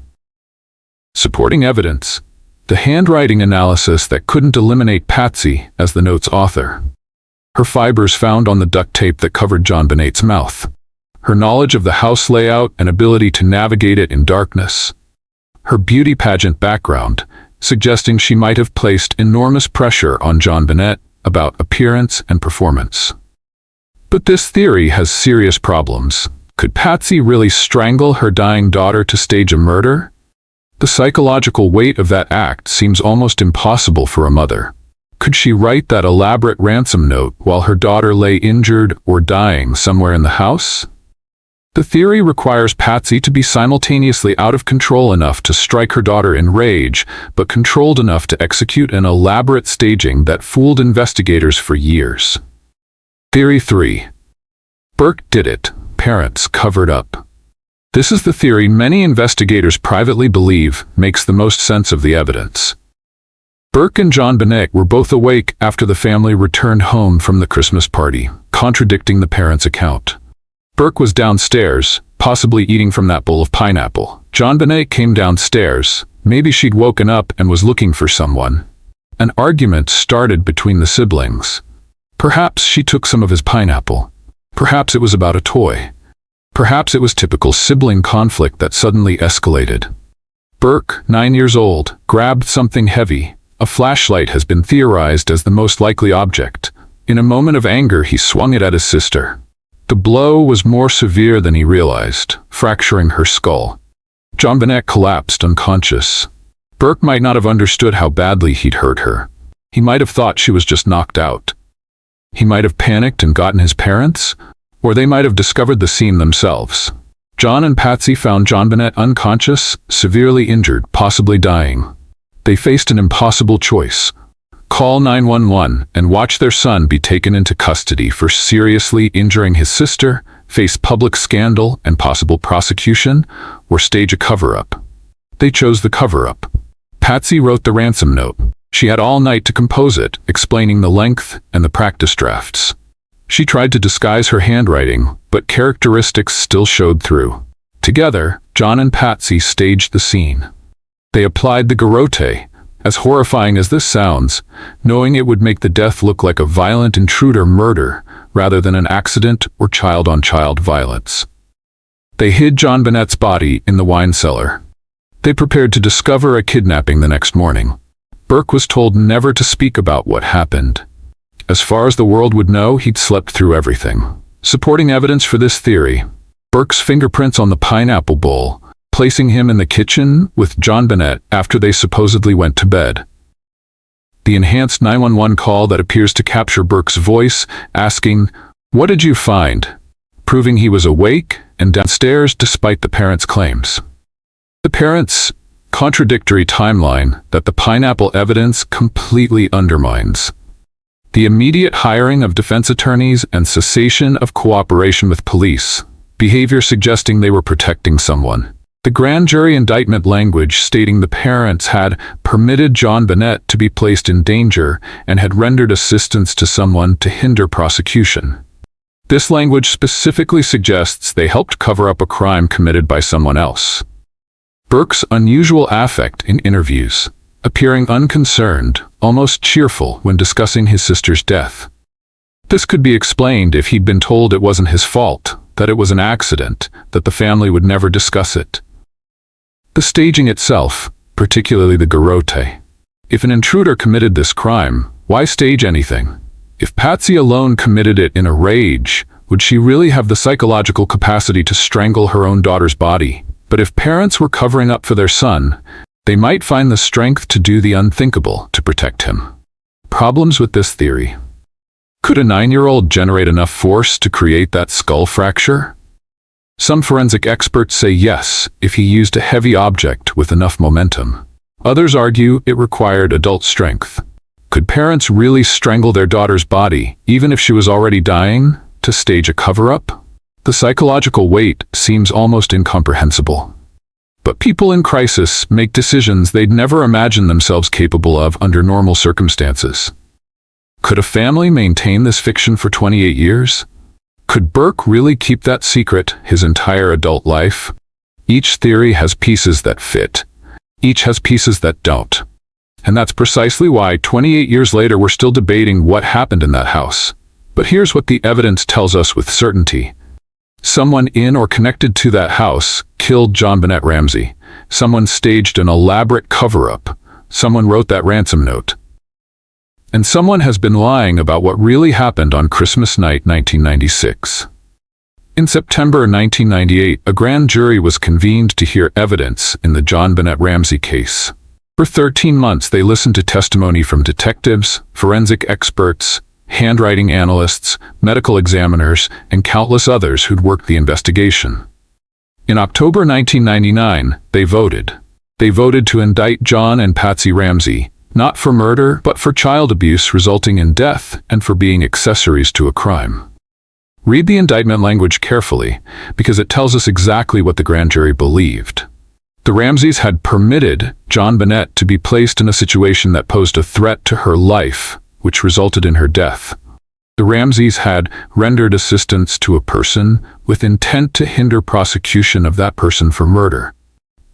Supporting evidence: the handwriting analysis that couldn't eliminate Patsy as the note's author. Her fibers found on the duct tape that covered JonBenét's mouth. Her knowledge of the house layout and ability to navigate it in darkness. Her beauty pageant background, suggesting she might have placed enormous pressure on JonBenét about appearance and performance. But this theory has serious problems. Could Patsy really strangle her dying daughter to stage a murder? The psychological weight of that act seems almost impossible for a mother. Could she write that elaborate ransom note while her daughter lay injured or dying somewhere in the house? The theory requires Patsy to be simultaneously out of control enough to strike her daughter in rage, but controlled enough to execute an elaborate staging that fooled investigators for years. Theory 3. Burke did it. Parents covered up. This is the theory many investigators privately believe makes the most sense of the evidence. Burke and JonBenét were both awake after the family returned home from the Christmas party, contradicting the parents' account. Burke was downstairs, possibly eating from that bowl of pineapple. JonBenét came downstairs. Maybe she'd woken up and was looking for someone. An argument started between the siblings. Perhaps she took some of his pineapple. Perhaps it was about a toy. Perhaps it was typical sibling conflict that suddenly escalated. Burke, 9 years old, grabbed something heavy. A flashlight has been theorized as the most likely object. In a moment of anger, he swung it at his sister. The blow was more severe than he realized, fracturing her skull. JonBenét collapsed unconscious. Burke might not have understood how badly he'd hurt her. He might have thought she was just knocked out. He might have panicked and gotten his parents, or they might have discovered the scene themselves. John and Patsy found JonBenét unconscious, severely injured, possibly dying. They faced an impossible choice: call 911 and watch their son be taken into custody for seriously injuring his sister, face public scandal and possible prosecution, or stage a cover-up. They chose the cover-up. Patsy wrote the ransom note. She had all night to compose it, explaining the length and the practice drafts. She tried to disguise her handwriting, but characteristics still showed through. Together, John and Patsy staged the scene. They applied the garrote, as horrifying as this sounds, knowing it would make the death look like a violent intruder murder rather than an accident or child-on-child violence. They hid JonBenét's body in the wine cellar. They prepared to discover a kidnapping the next morning. Burke was told never to speak about what happened. As far as the world would know, he'd slept through everything. Supporting evidence for this theory: Burke's fingerprints on the pineapple bowl, placing him in the kitchen with JonBenét after they supposedly went to bed. The enhanced 911 call that appears to capture Burke's voice, asking, "What did you find?" proving he was awake and downstairs despite the parents' claims. The parents' contradictory timeline that the pineapple evidence completely undermines. The immediate hiring of defense attorneys and cessation of cooperation with police, behavior suggesting they were protecting someone. The grand jury indictment language stating the parents had permitted JonBenét to be placed in danger and had rendered assistance to someone to hinder prosecution. This language specifically suggests they helped cover up a crime committed by someone else. Burke's unusual affect in interviews, appearing unconcerned, almost cheerful when discussing his sister's death. This could be explained if he'd been told it wasn't his fault, that it was an accident, that the family would never discuss it. The staging itself, particularly the garrote. If an intruder committed this crime, why stage anything? If Patsy alone committed it in a rage, would she really have the psychological capacity to strangle her own daughter's body? But if parents were covering up for their son, they might find the strength to do the unthinkable to protect him. Problems with this theory. Could a 9-year-old generate enough force to create that skull fracture? Some forensic experts say yes, if he used a heavy object with enough momentum. Others argue it required adult strength. Could parents really strangle their daughter's body, even if she was already dying, to stage a cover-up? The psychological weight seems almost incomprehensible. But people in crisis make decisions they'd never imagine themselves capable of under normal circumstances. Could a family maintain this fiction for 28 years? Could Burke really keep that secret his entire adult life? Each theory has pieces that fit. Each has pieces that don't. And that's precisely why 28 years later we're still debating what happened in that house. But here's what the evidence tells us with certainty. Someone in or connected to that house killed JonBenét Ramsey. Someone staged an elaborate cover-up. Someone wrote that ransom note. And someone has been lying about what really happened on Christmas night 1996. In September 1998, a grand jury was convened to hear evidence in the JonBenét Ramsey case. For 13 months they listened to testimony from detectives, forensic experts, handwriting analysts, medical examiners, and countless others who'd worked the investigation. In October 1999, they voted. They voted to indict John and Patsy Ramsey, not for murder, but for child abuse resulting in death and for being accessories to a crime. Read the indictment language carefully, because it tells us exactly what the grand jury believed. The Ramseys had permitted JonBenét to be placed in a situation that posed a threat to her life, which resulted in her death. The Ramseys had rendered assistance to a person with intent to hinder prosecution of that person for murder.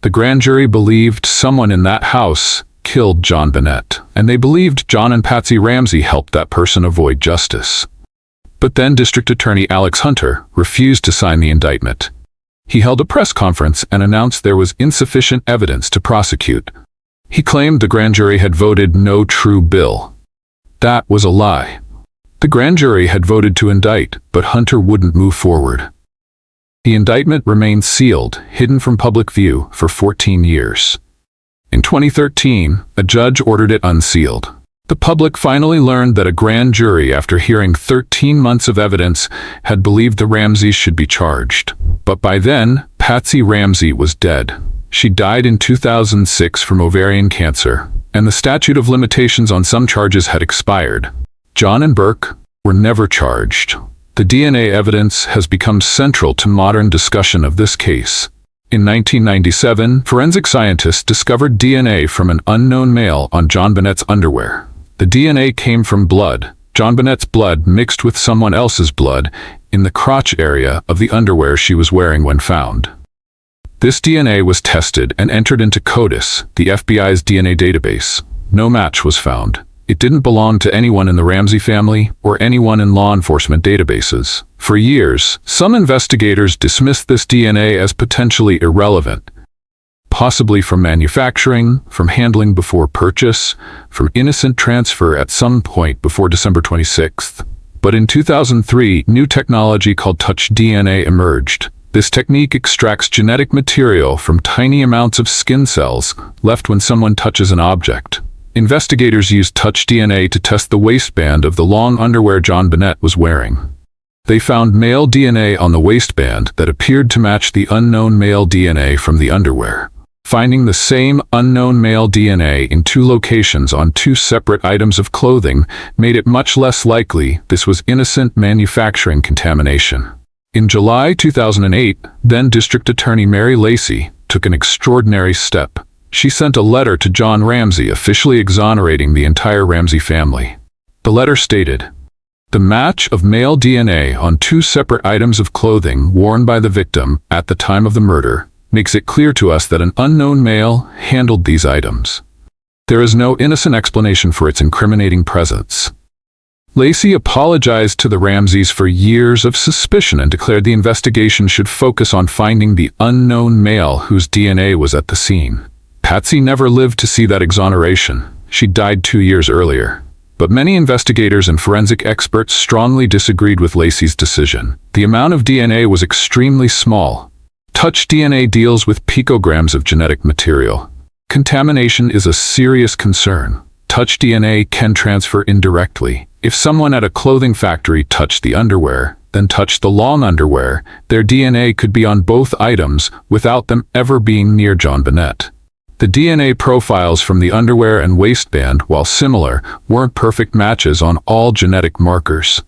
The grand jury believed someone in that house killed JonBenét, and they believed John and Patsy Ramsey helped that person avoid justice. But then District Attorney Alex Hunter refused to sign the indictment. He held a press conference and announced there was insufficient evidence to prosecute. He claimed the grand jury had voted no true bill. That was a lie. The grand jury had voted to indict, but Hunter wouldn't move forward. The indictment remained sealed, hidden from public view, for 14 years. In 2013, a judge ordered it unsealed. The public finally learned that a grand jury, after hearing 13 months of evidence, had believed the Ramseys should be charged. But by then, Patsy Ramsey was dead. She died in 2006 from ovarian cancer, and the statute of limitations on some charges had expired. John and Burke were never charged. The DNA evidence has become central to modern discussion of this case. In 1997, forensic scientists discovered DNA from an unknown male on JonBenét's underwear. The DNA came from blood, JonBenét's blood mixed with someone else's blood, in the crotch area of the underwear she was wearing when found. This DNA was tested and entered into CODIS, the FBI's DNA database. No match was found. It didn't belong to anyone in the Ramsey family or anyone in law enforcement databases. For years, some investigators dismissed this DNA as potentially irrelevant, possibly from manufacturing, from handling before purchase, from innocent transfer at some point before December 26th. But in 2003, new technology called touch DNA emerged. This technique extracts genetic material from tiny amounts of skin cells left when someone touches an object. Investigators used touch DNA to test the waistband of the long underwear JonBenét was wearing. They found male DNA on the waistband that appeared to match the unknown male DNA from the underwear. Finding the same unknown male DNA in two locations on two separate items of clothing made it much less likely this was innocent manufacturing contamination. In July 2008, then District Attorney Mary Lacey took an extraordinary step. She sent a letter to John Ramsey officially exonerating the entire Ramsey family. The letter stated, "The match of male DNA on two separate items of clothing worn by the victim at the time of the murder makes it clear to us that an unknown male handled these items. There is no innocent explanation for its incriminating presence." Lacey apologized to the Ramseys for years of suspicion and declared the investigation should focus on finding the unknown male whose DNA was at the scene. Patsy never lived to see that exoneration. She died 2 years earlier. But many investigators and forensic experts strongly disagreed with Lacey's decision. The amount of DNA was extremely small. Touch DNA deals with picograms of genetic material. Contamination is a serious concern. Touch DNA can transfer indirectly. If someone at a clothing factory touched the underwear, then touched the long underwear, their DNA could be on both items without them ever being near JonBenét. The DNA profiles from the underwear and waistband, while similar, weren't perfect matches on all genetic markers.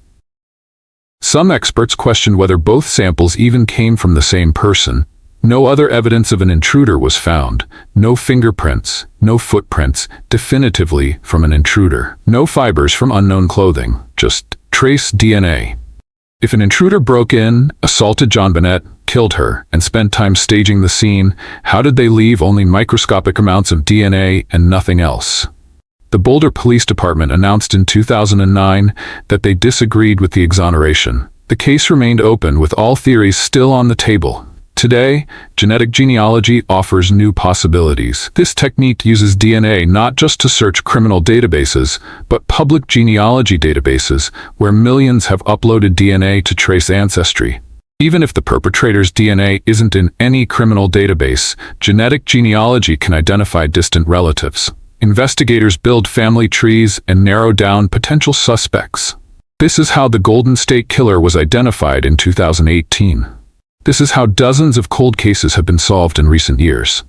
Some experts questioned whether both samples even came from the same person. No other evidence of an intruder was found. No fingerprints, no footprints, definitively from an intruder. No fibers from unknown clothing, just trace DNA. If an intruder broke in, assaulted JonBenét, killed her, and spent time staging the scene, how did they leave only microscopic amounts of DNA and nothing else? The Boulder Police Department announced in 2009 that they disagreed with the exoneration. The case remained open with all theories still on the table. Today, genetic genealogy offers new possibilities. This technique uses DNA not just to search criminal databases, but public genealogy databases where millions have uploaded DNA to trace ancestry. Even if the perpetrator's DNA isn't in any criminal database, genetic genealogy can identify distant relatives. Investigators build family trees and narrow down potential suspects. This is how the Golden State Killer was identified in 2018. This is how dozens of cold cases have been solved in recent years.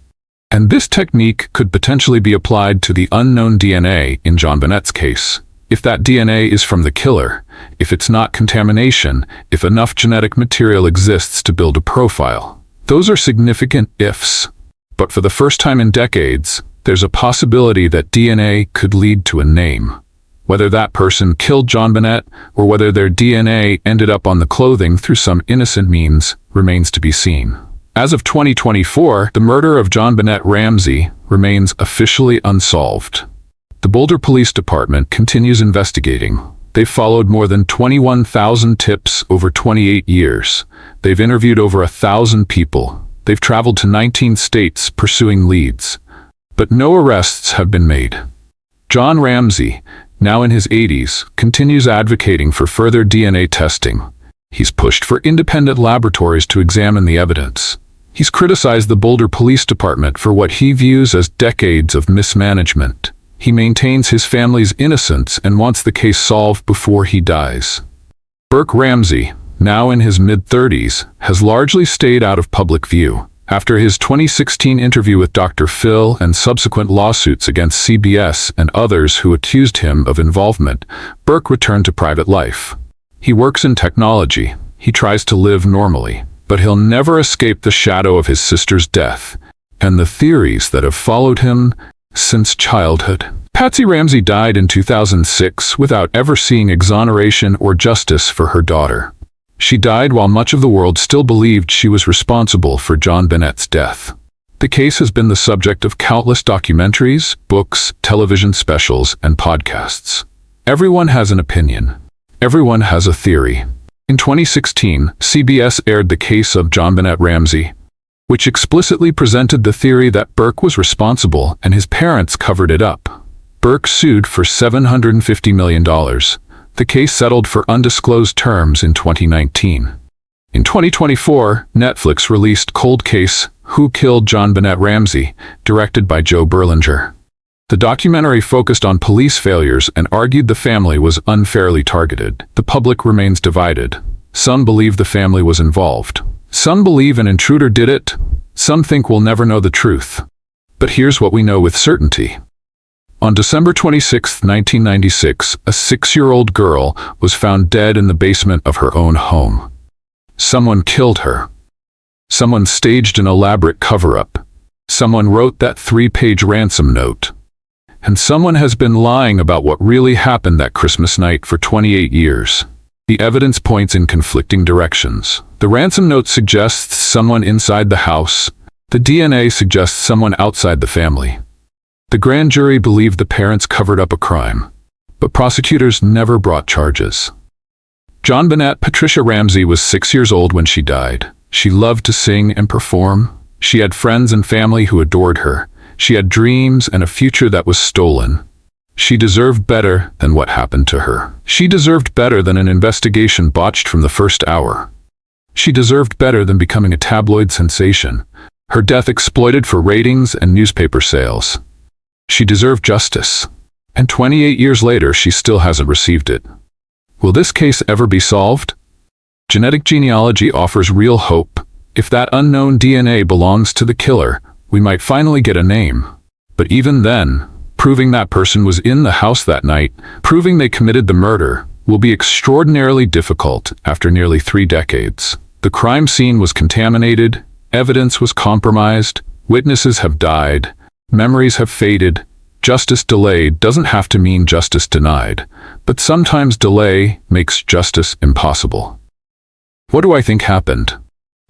And this technique could potentially be applied to the unknown DNA in JonBenét's case. If that DNA is from the killer, if it's not contamination, if enough genetic material exists to build a profile. Those are significant ifs. But for the first time in decades, there's a possibility that DNA could lead to a name. Whether that person killed JonBenét or whether their DNA ended up on the clothing through some innocent means remains to be seen. As of 2024, the murder of JonBenét Ramsey remains officially unsolved. The Boulder Police Department continues investigating. They've followed more than 21,000 tips over 28 years. They've interviewed over 1,000 people. They've traveled to 19 states pursuing leads. But no arrests have been made. John Ramsey, now in his 80s, continues advocating for further DNA testing. He's pushed for independent laboratories to examine the evidence. He's criticized the Boulder Police Department for what he views as decades of mismanagement. He maintains his family's innocence and wants the case solved before he dies. Burke Ramsey, now in his mid-30s, has largely stayed out of public view. After his 2016 interview with Dr. Phil and subsequent lawsuits against CBS and others who accused him of involvement, Burke returned to private life. He works in technology. He tries to live normally, but he'll never escape the shadow of his sister's death and the theories that have followed him since childhood. Patsy Ramsey died in 2006 without ever seeing exoneration or justice for her daughter. She died while much of the world still believed she was responsible for JonBenét's death. The case has been the subject of countless documentaries, books, television specials, and podcasts. Everyone has an opinion. Everyone has a theory. In 2016, CBS aired the case of JonBenét Ramsey, which explicitly presented the theory that Burke was responsible and his parents covered it up. Burke sued for $750 million. The case settled for undisclosed terms in 2019. In 2024, Netflix released Cold Case: Who Killed JonBenét Ramsey, directed by Joe Berlinger. The documentary focused on police failures and argued the family was unfairly targeted. The public remains divided. Some believe the family was involved. Some believe an intruder did it. Some think we'll never know the truth. But here's what we know with certainty. On December 26, 1996, a 6-year-old girl was found dead in the basement of her own home. Someone killed her. Someone staged an elaborate cover-up. Someone wrote that 3-page ransom note. And someone has been lying about what really happened that Christmas night for 28 years. The evidence points in conflicting directions. The ransom note suggests someone inside the house. The DNA suggests someone outside the family. The grand jury believed the parents covered up a crime, but prosecutors never brought charges. JonBenét Patricia Ramsey was 6 years old when she died. She loved to sing and perform. She had friends and family who adored her. She had dreams and a future that was stolen. She deserved better than what happened to her. She deserved better than an investigation botched from the first hour. She deserved better than becoming a tabloid sensation. Her death exploited for ratings and newspaper sales. She deserved justice, and 28 years later she still hasn't received it. Will this case ever be solved? Genetic genealogy offers real hope. If that unknown DNA belongs to the killer, we might finally get a name. But even then, proving that person was in the house that night, proving they committed the murder, will be extraordinarily difficult after nearly 3 decades. The crime scene was contaminated, evidence was compromised, witnesses have died, memories have faded. Justice delayed doesn't have to mean justice denied, but sometimes delay makes justice impossible. What do I think happened?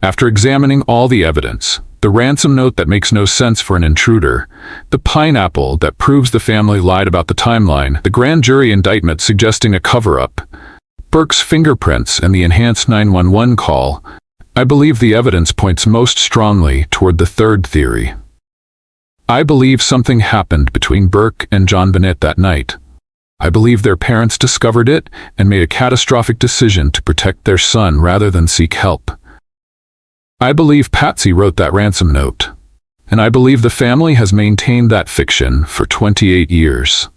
After examining all the evidence, the ransom note that makes no sense for an intruder, the pineapple that proves the family lied about the timeline, the grand jury indictment suggesting a cover-up, Burke's fingerprints and the enhanced 911 call, I believe the evidence points most strongly toward the third theory. I believe something happened between Burke and JonBenét that night. I believe their parents discovered it and made a catastrophic decision to protect their son rather than seek help. I believe Patsy wrote that ransom note. And I believe the family has maintained that fiction for 28 years.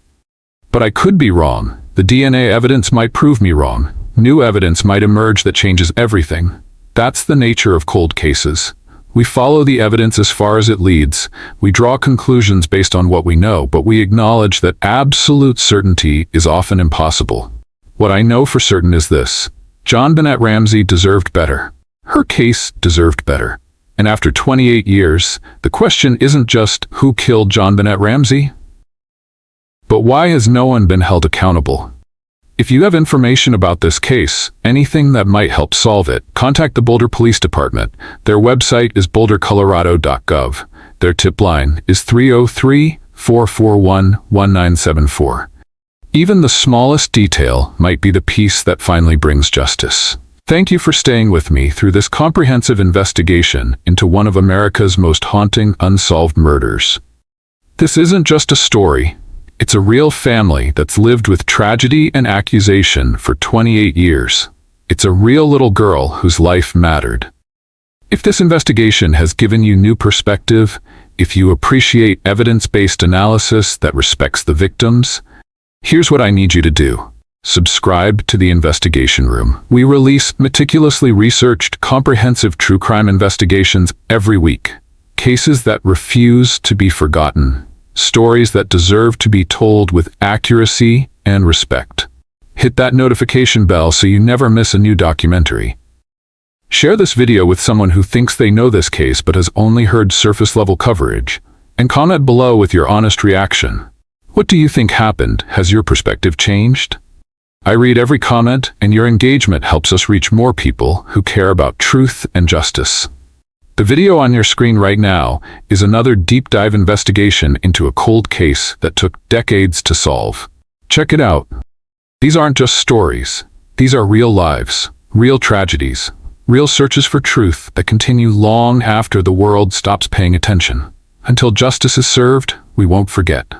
But I could be wrong. The DNA evidence might prove me wrong. New evidence might emerge that changes everything. That's the nature of cold cases. We follow the evidence as far as it leads. We draw conclusions based on what we know, but we acknowledge that absolute certainty is often impossible. What I know for certain is this: JonBenét Ramsey deserved better. Her case deserved better. And after 28 years, the question isn't just who killed JonBenét Ramsey, but why has no one been held accountable? If you have information about this case, anything that might help solve it, contact the Boulder Police Department. Their website is bouldercolorado.gov. Their tip line is 303-441-1974. Even the smallest detail might be the piece that finally brings justice. Thank you for staying with me through this comprehensive investigation into one of America's most haunting unsolved murders. This isn't just a story. It's a real family that's lived with tragedy and accusation for 28 years. It's a real little girl whose life mattered. If this investigation has given you new perspective, if you appreciate evidence-based analysis that respects the victims, here's what I need you to do. Subscribe to the Investigation Room. We release meticulously researched, comprehensive true crime investigations every week. Cases that refuse to be forgotten. Stories that deserve to be told with accuracy and respect. Hit that notification bell so you never miss a new documentary. Share this video with someone who thinks they know this case but has only heard surface-level coverage. And comment below with your honest reaction. What do you think happened? Has your perspective changed? I read every comment, and your engagement helps us reach more people who care about truth and justice. The video on your screen right now is another deep dive investigation into a cold case that took decades to solve. Check it out. These aren't just stories. These are real lives, real tragedies, real searches for truth that continue long after the world stops paying attention. Until justice is served, we won't forget.